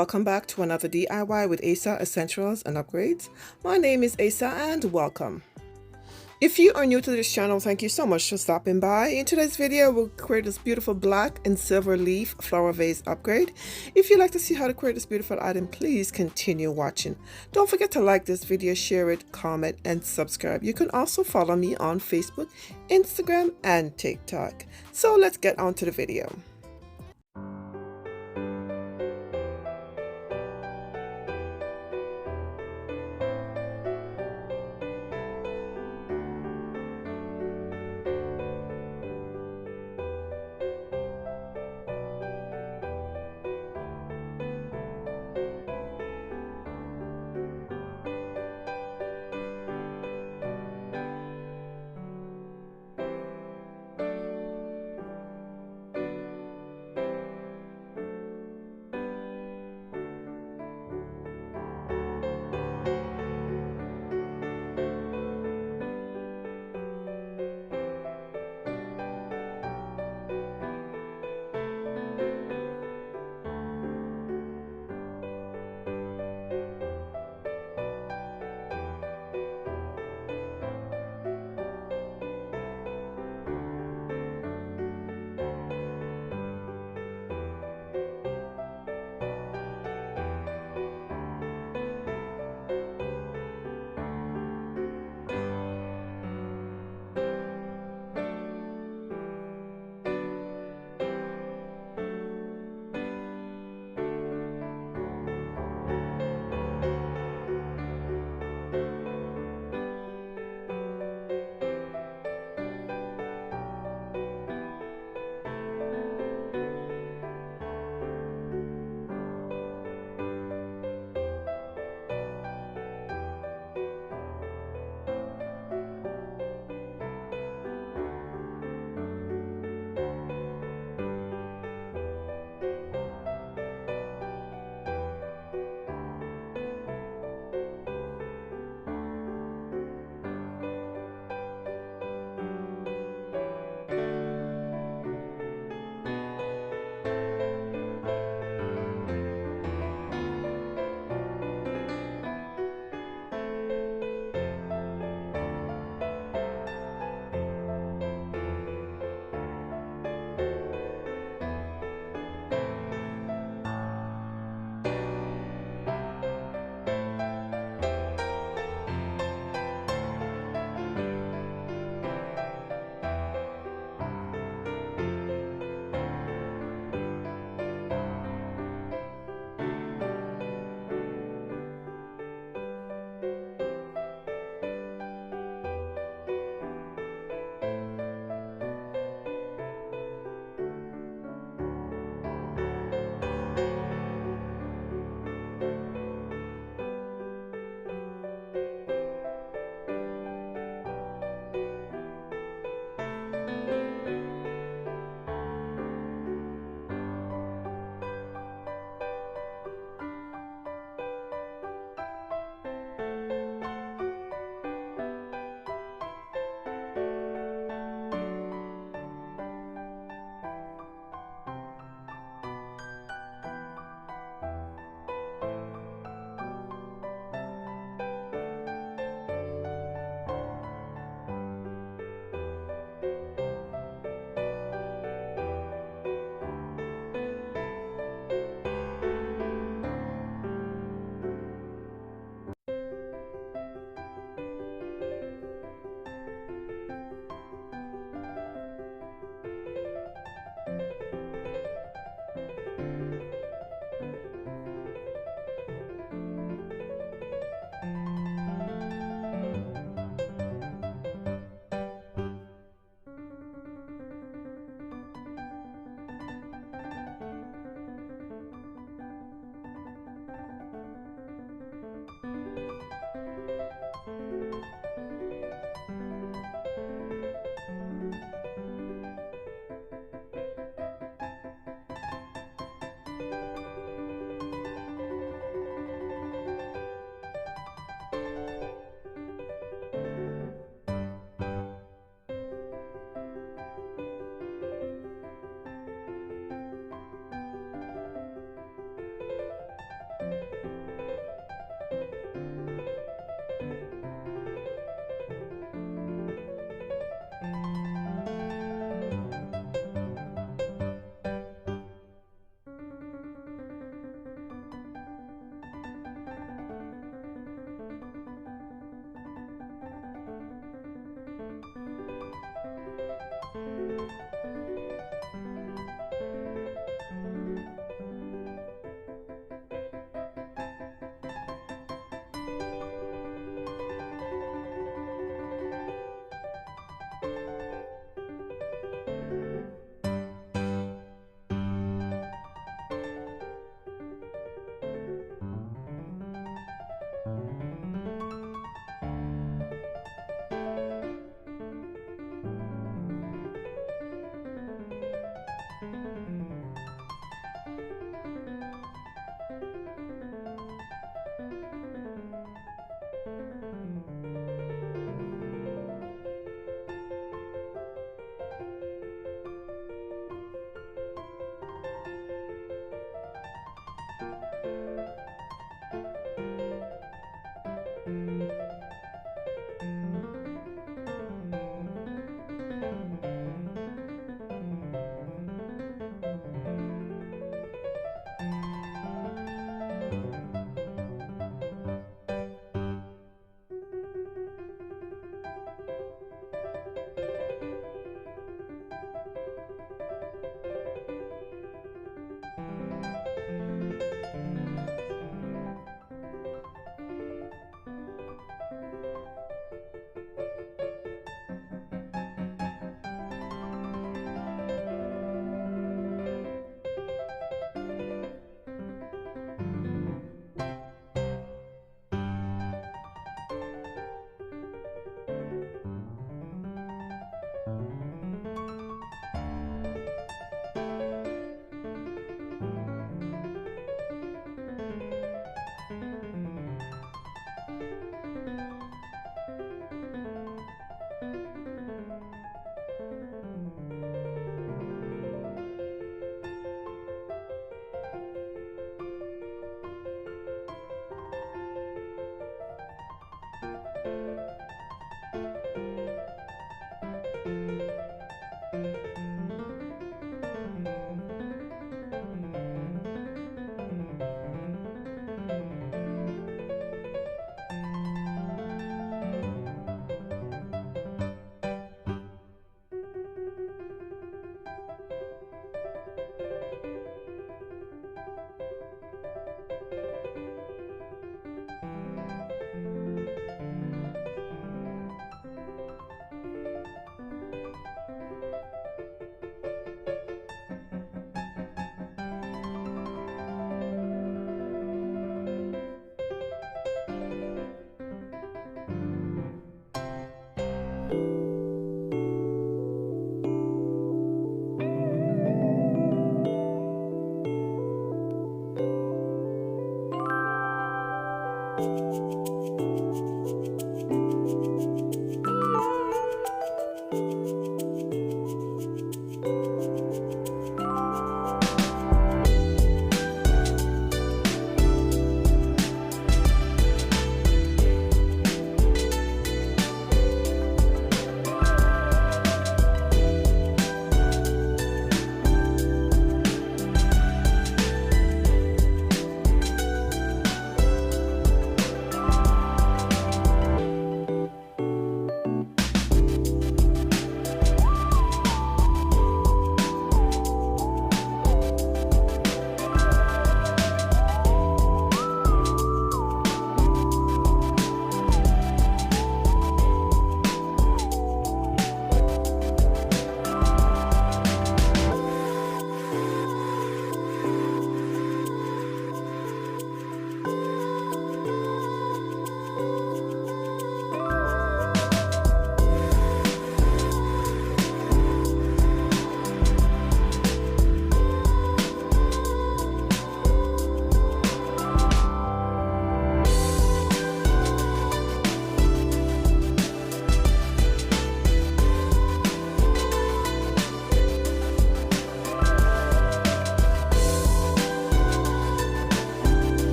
welcome back to another DIY with Asa Essentials and Upgrades. My name is Asa and welcome. If you are new to this channel, thank you so much for stopping by. In today's video, we'll create this beautiful black and silver leaf flower vase upgrade. If you'd like to see how to create this beautiful item, please continue watching. Don't forget to like this video, share it, comment, and subscribe. You can also follow me on Facebook, Instagram, and TikTok. So let's get on to the video.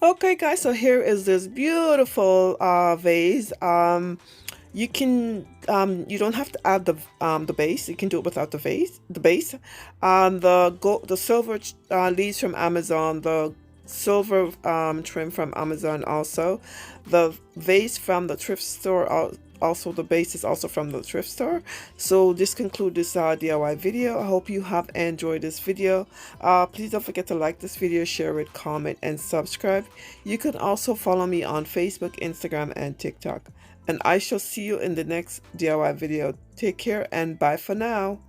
Okay guys, so here is this beautiful vase. You don't have to add the base. You can do it without the base. The silver leaves from Amazon, the silver trim from Amazon, also the vase from the thrift store. Also, the base is also from the thrift store. So this concludes this DIY video. I hope you have enjoyed this video. Please don't forget to like this video, share it, comment, and subscribe. You can also follow me on Facebook, Instagram, and TikTok. And I shall see you in the next DIY video. Take care and bye for now.